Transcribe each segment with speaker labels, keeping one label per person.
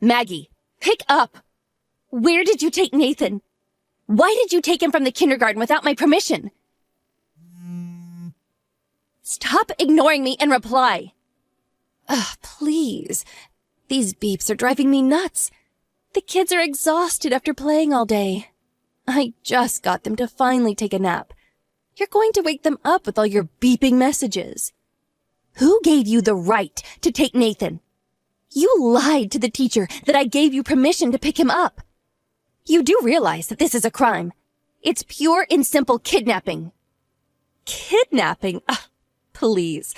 Speaker 1: Maggie, pick up! Where did you take Nathan? Why did you take him from the kindergarten without my permission? Stop ignoring me and reply. Ugh, please. These beeps are driving me nuts. The kids are exhausted after playing all day. I just got them to finally take a nap. You're going to wake them up with all your beeping messages. Who gave you the right to take Nathan? You lied to the teacher that I gave you permission to pick him up. You do realize that this is a crime. It's pure and simple kidnapping. Kidnapping? Ugh, please.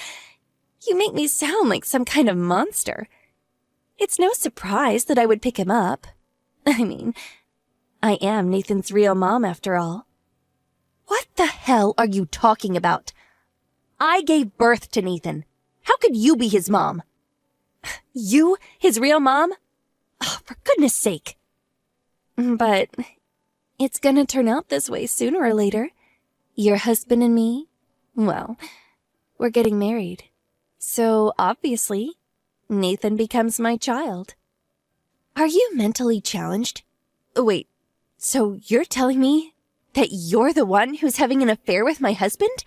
Speaker 1: You make me sound like some kind of monster. It's no surprise that I would pick him up. I mean, I am Nathan's real mom after all. What the hell are you talking about? I gave birth to Nathan. How could you be his mom? You, his real mom? Oh, for goodness sake. But it's gonna turn out this way sooner or later. Your husband and me, well, we're getting married. So obviously, Nathan becomes my child. Are you mentally challenged? Wait, so you're telling me that you're the one who's having an affair with my husband?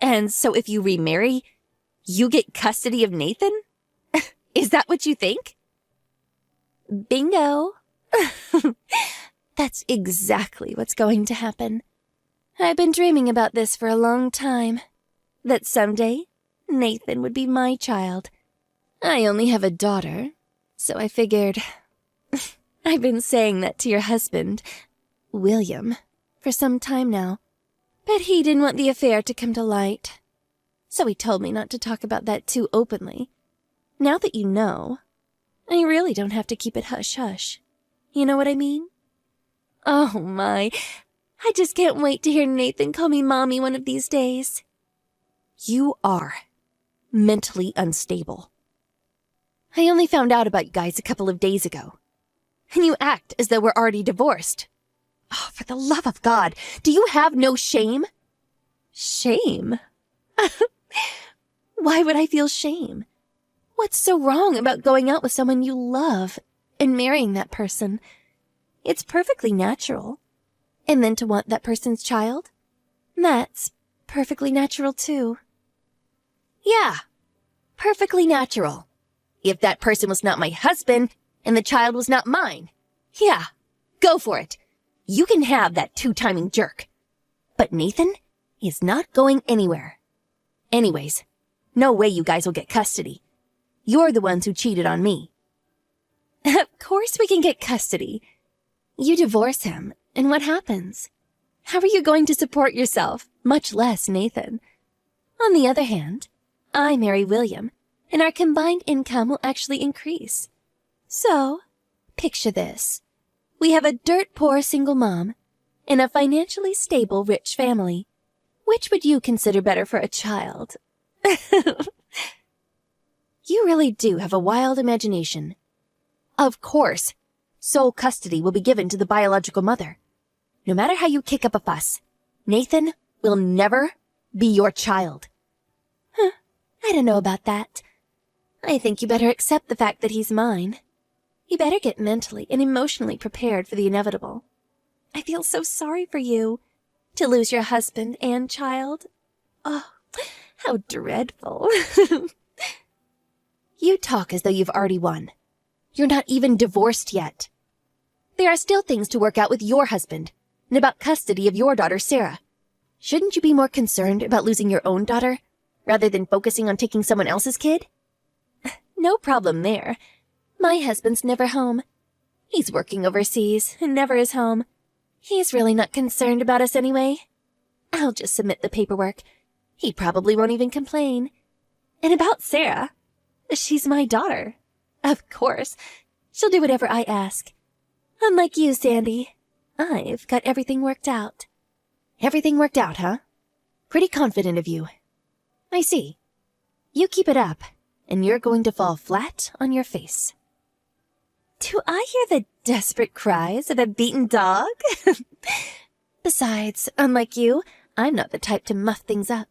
Speaker 1: And so if you remarry, you get custody of Nathan? Is that what you think? Bingo. That's exactly what's going to happen. I've been dreaming about this for a long time. That someday, Nathan would be my child. I only have a daughter, so I figured... I've been saying that to your husband, William, for some time now. But he didn't want the affair to come to light. So he told me not to talk about that too openly. Now that you know, I really don't have to keep it hush-hush. You know what I mean? Oh my, I just can't wait to hear Nathan call me Mommy one of these days. You are mentally unstable. I only found out about you guys a couple of days ago. And you act as though we're already divorced. Oh, for the love of God, do you have no shame? Shame? Why would I feel shame? What's so wrong about going out with someone you love and marrying that person? It's perfectly natural. And then to want that person's child? That's perfectly natural too. Yeah, perfectly natural. If that person was not my husband and the child was not mine, yeah, go for it. You can have that two-timing jerk. But Nathan is not going anywhere. Anyways, no way you guys will get custody. You're the ones who cheated on me. Of course we can get custody. You divorce him, and what happens? How are you going to support yourself, much less Nathan? On the other hand, I marry William, and our combined income will actually increase. So, picture this. We have a dirt-poor single mom and a financially stable rich family. Which would you consider better for a child? You really do have a wild imagination. Of course, sole custody will be given to the biological mother. No matter how you kick up a fuss, Nathan will never be your child. I don't know about that. I think you better accept the fact that he's mine. You better get mentally and emotionally prepared for the inevitable. I feel so sorry for you, to lose your husband and child. Oh, how dreadful. You talk as though you've already won. You're not even divorced yet. There are still things to work out with your husband, and about custody of your daughter, Sarah. Shouldn't you be more concerned about losing your own daughter, rather than focusing on taking someone else's kid? No problem there. My husband's never home. He's working overseas and never is home. He's really not concerned about us anyway. I'll just submit the paperwork. He probably won't even complain. And about Sarah, she's my daughter. Of course, she'll do whatever I ask. Unlike you, Sandy, I've got everything worked out. Everything worked out, huh? Pretty confident of you. I see. You keep it up, and you're going to fall flat on your face. Do I hear the desperate cries of a beaten dog? Besides, unlike you, I'm not the type to muff things up.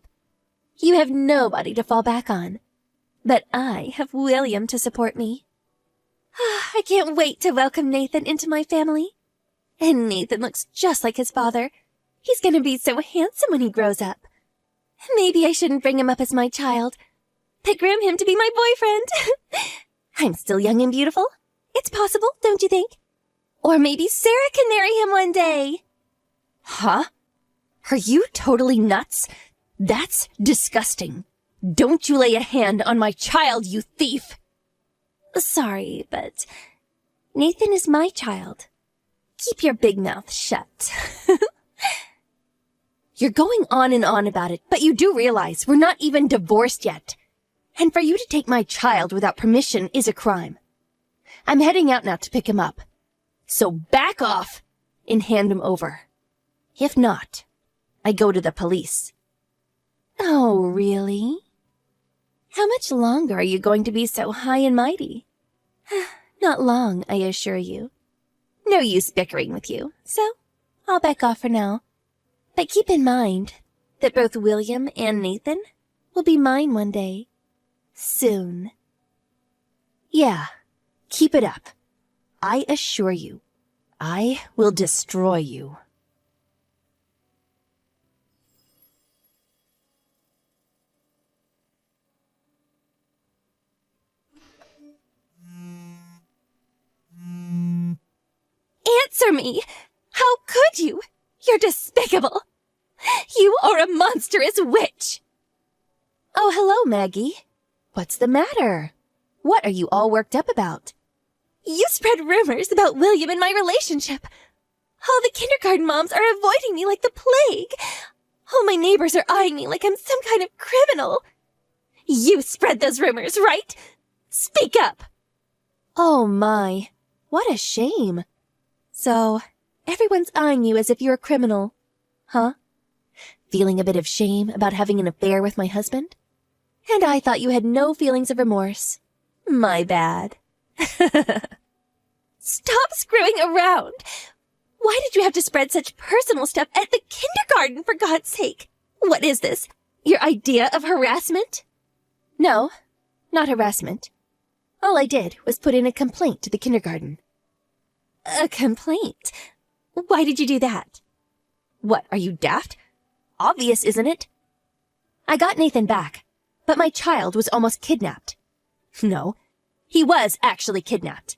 Speaker 1: You have nobody to fall back on. But I have William to support me. I can't wait to welcome Nathan into my family. And Nathan looks just like his father. He's gonna be so handsome when he grows up. Maybe I shouldn't bring him up as my child, but groom him to be my boyfriend. I'm still young and beautiful. It's possible, don't you think? Or maybe Sarah can marry him one day. Huh? Are you totally nuts? That's disgusting. Don't you lay a hand on my child, you thief! Sorry, but Nathan is my child. Keep your big mouth shut. You're going on and on about it, but you do realize we're not even divorced yet. And for you to take my child without permission is a crime. I'm heading out now to pick him up. So back off and hand him over. If not, I go to the police. Oh, really? How much longer are you going to be so high and mighty? Not long, I assure you. No use bickering with you, so I'll back off for now. But keep in mind that both William and Nathan will be mine one day. Soon. Yeah, keep it up. I assure you, I will destroy you. Answer me! How could you? You're despicable! You are a monstrous witch! Oh, hello, Maggie. What's the matter? What are you all worked up about? You spread rumors about William and my relationship. All the kindergarten moms are avoiding me like the plague. All my neighbors are eyeing me like I'm some kind of criminal. You spread those rumors, right? Speak up! Oh my, what a shame. So, everyone's eyeing you as if you're a criminal, huh? Feeling a bit of shame about having an affair with my husband? And I thought you had no feelings of remorse. My bad. Stop screwing around! Why did you have to spread such personal stuff at the kindergarten, for God's sake? What is this? Your idea of harassment? No, not harassment. All I did was put in a complaint to the kindergarten. A complaint? Why did you do that? What, are you daft? Obvious, isn't it? I got Nathan back, but my child was almost kidnapped. No, he was actually kidnapped.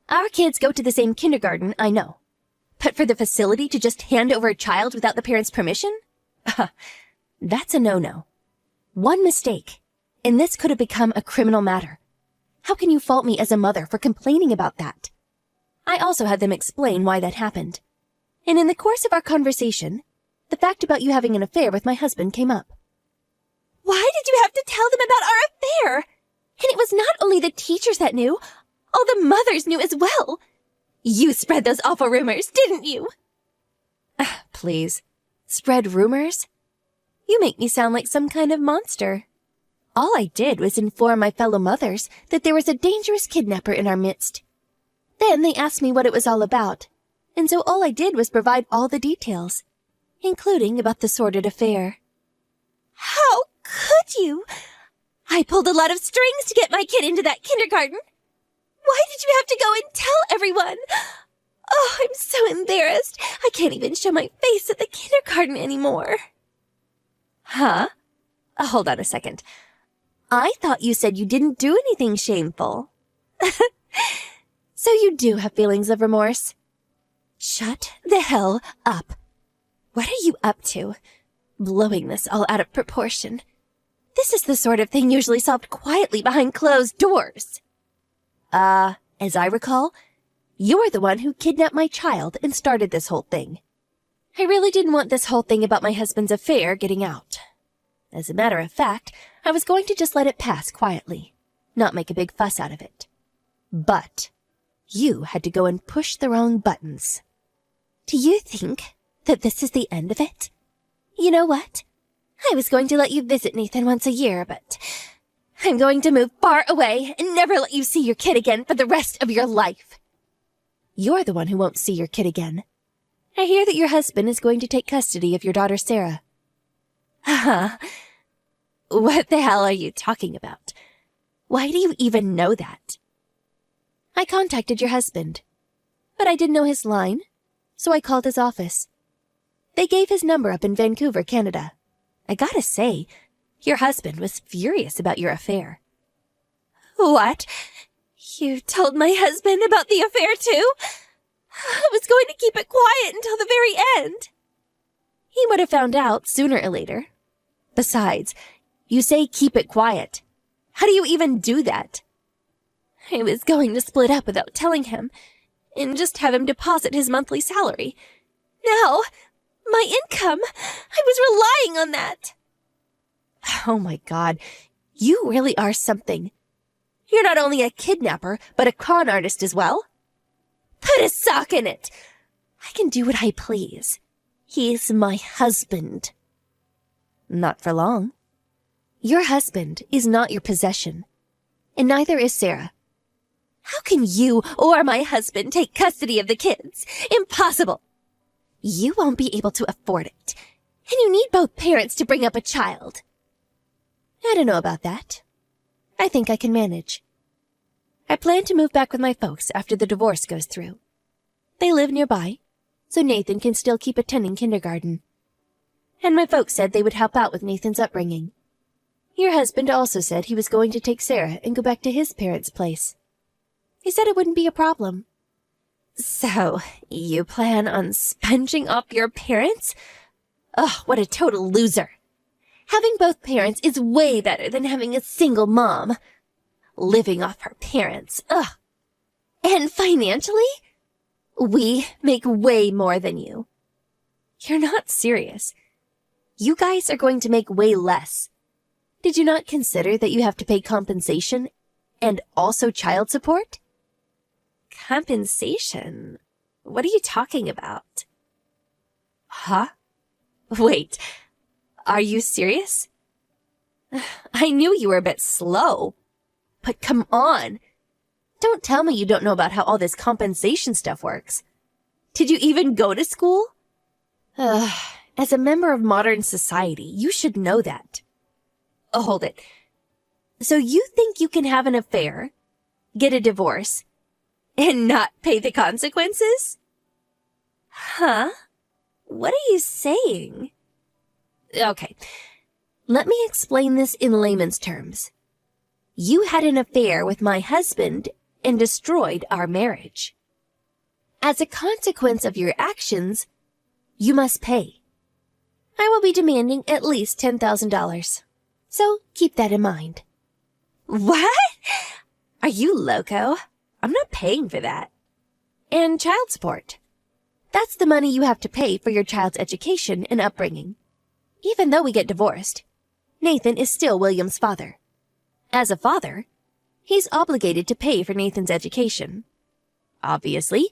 Speaker 1: Our kids go to the same kindergarten, I know. But for the facility to just hand over a child without the parents' permission? That's a no-no. One mistake, and this could have become a criminal matter. How can you fault me as a mother for complaining about that? I also had them explain why that happened. And in the course of our conversation, the fact about you having an affair with my husband came up. Why did you have to tell them about our affair? And it was not only the teachers that knew, all the mothers knew as well. You spread those awful rumors, didn't you? Please. Spread rumors? You make me sound like some kind of monster. All I did was inform my fellow mothers that there was a dangerous kidnapper in our midst. Then they asked me what it was all about, and so all I did was provide all the details, including about the sordid affair. How could you? I pulled a lot of strings to get my kid into that kindergarten. Why did you have to go and tell everyone? Oh, I'm so embarrassed. I can't even show my face at the kindergarten anymore. Huh? Hold on a second. I thought you said you didn't do anything shameful. So you do have feelings of remorse? Shut the hell up. What are you up to? Blowing this all out of proportion. This is the sort of thing usually solved quietly behind closed doors. As I recall, you're the one who kidnapped my child and started this whole thing. I really didn't want this whole thing about my husband's affair getting out. As a matter of fact, I was going to just let it pass quietly, not make a big fuss out of it. But you had to go and push the wrong buttons. Do you think that this is the end of it? You know what? I was going to let you visit Nathan once a year, but I'm going to move far away and never let you see your kid again for the rest of your life. You're the one who won't see your kid again. I hear that your husband is going to take custody of your daughter Sarah. What the hell are you talking about? Why do you even know that? I contacted your husband, but I didn't know his line, so I called his office. They gave his number up in Vancouver, Canada. I gotta say, your husband was furious about your affair. What? You told my husband about the affair too? I was going to keep it quiet until the very end. He would have found out sooner or later. Besides, you say keep it quiet. How do you even do that? I was going to split up without telling him, and just have him deposit his monthly salary. Now, my income, I was relying on that. Oh my God, you really are something. You're not only a kidnapper, but a con artist as well. Put a sock in it. I can do what I please. He's my husband. Not for long. Your husband is not your possession, and neither is Sarah. How can you or my husband take custody of the kids? Impossible. You won't be able to afford it, and you need both parents to bring up a child. I don't know about that. I think I can manage. I plan to move back with my folks after the divorce goes through. They live nearby, so Nathan can still keep attending kindergarten. And my folks said they would help out with Nathan's upbringing. Your husband also said he was going to take Sarah and go back to his parents' place. He said it wouldn't be a problem. So, you plan on sponging off your parents? Ugh, what a total loser. Having both parents is way better than having a single mom. Living off her parents, ugh. And financially? We make way more than you. You're not serious. You guys are going to make way less. Did you not consider that you have to pay compensation and also child support? Compensation? What are you talking about? Huh? Wait, are you serious? I knew you were a bit slow. But come on. Don't tell me you don't know about how all this compensation stuff works. Did you even go to school? As a member of modern society, you should know that. Oh, hold it. So you think you can have an affair, get a divorce, and not pay the consequences? Huh? What are you saying? Okay, let me explain this in layman's terms. You had an affair with my husband and destroyed our marriage. As a consequence of your actions, you must pay. I will be demanding at least $10,000. So keep that in mind. What? Are you loco? I'm not paying for that. And child support. That's the money you have to pay for your child's education and upbringing. Even though we get divorced, Nathan is still William's father. As a father, he's obligated to pay for Nathan's education. Obviously,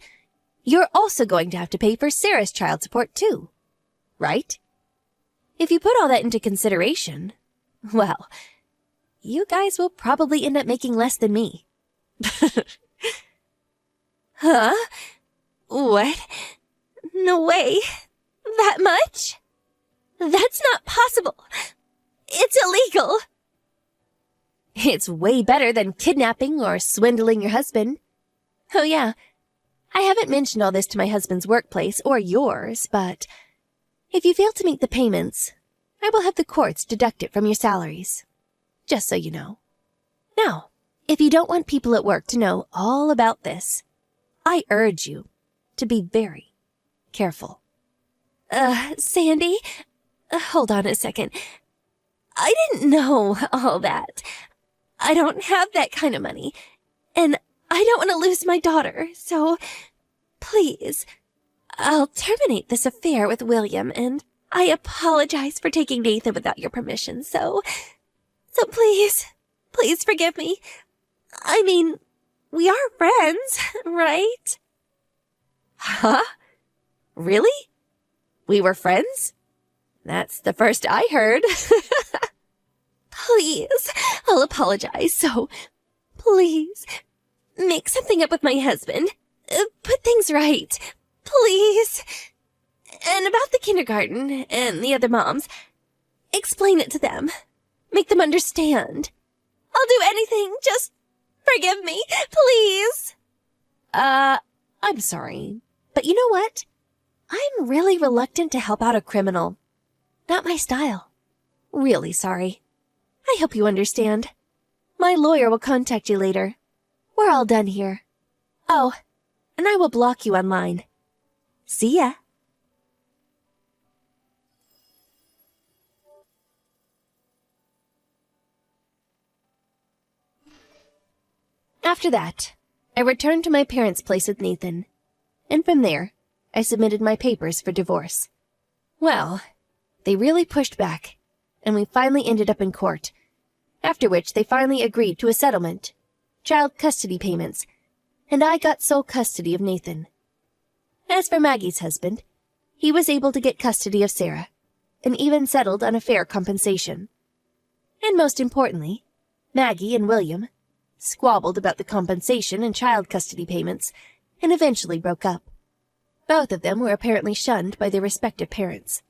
Speaker 1: you're also going to have to pay for Sarah's child support too, right? If you put all that into consideration, well, you guys will probably end up making less than me. Huh? What? No way. That much? That's not possible. It's illegal. It's way better than kidnapping or swindling your husband. Oh yeah, I haven't mentioned all this to my husband's workplace or yours, but if you fail to meet the payments, I will have the courts deduct it from your salaries. Just so you know. Now, if you don't want people at work to know all about this, I urge you to be very careful. Sandy, hold on a second. I didn't know all that. I don't have that kind of money, and I don't want to lose my daughter, so please, I'll terminate this affair with William, and I apologize for taking Nathan without your permission, so please forgive me. I mean, we are friends, right? Huh? Really? We were friends? That's the first I heard. Please, I'll apologize, so please, make something up with my husband. Put things right, please. And about the kindergarten and the other moms, explain it to them. Make them understand. I'll do anything, just forgive me, please. I'm sorry. But you know what? I'm really reluctant to help out a criminal. Not my style. Really sorry. I hope you understand. My lawyer will contact you later. We're all done here. Oh, and I will block you online. See ya. After that, I returned to my parents' place with Nathan, and from there, I submitted my papers for divorce. Well, they really pushed back, and we finally ended up in court, after which they finally agreed to a settlement, child custody payments, and I got sole custody of Nathan. As for Maggie's husband, he was able to get custody of Sarah, and even settled on a fair compensation. And most importantly, Maggie and William squabbled about the compensation and child custody payments, and eventually broke up. Both of them were apparently shunned by their respective parents.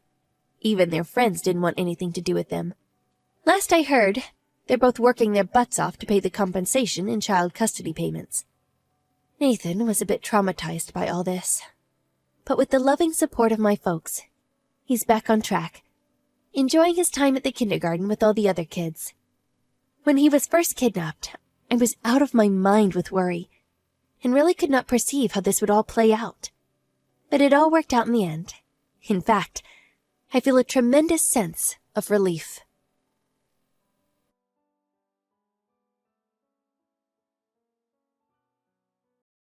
Speaker 1: Even their friends didn't want anything to do with them. Last I heard, they're both working their butts off to pay the compensation and child custody payments. Nathan was a bit traumatized by all this. But with the loving support of my folks, he's back on track, enjoying his time at the kindergarten with all the other kids. When he was first kidnapped, I was out of my mind with worry, and really could not perceive how this would all play out. But it all worked out in the end. In fact, I feel a tremendous sense of relief.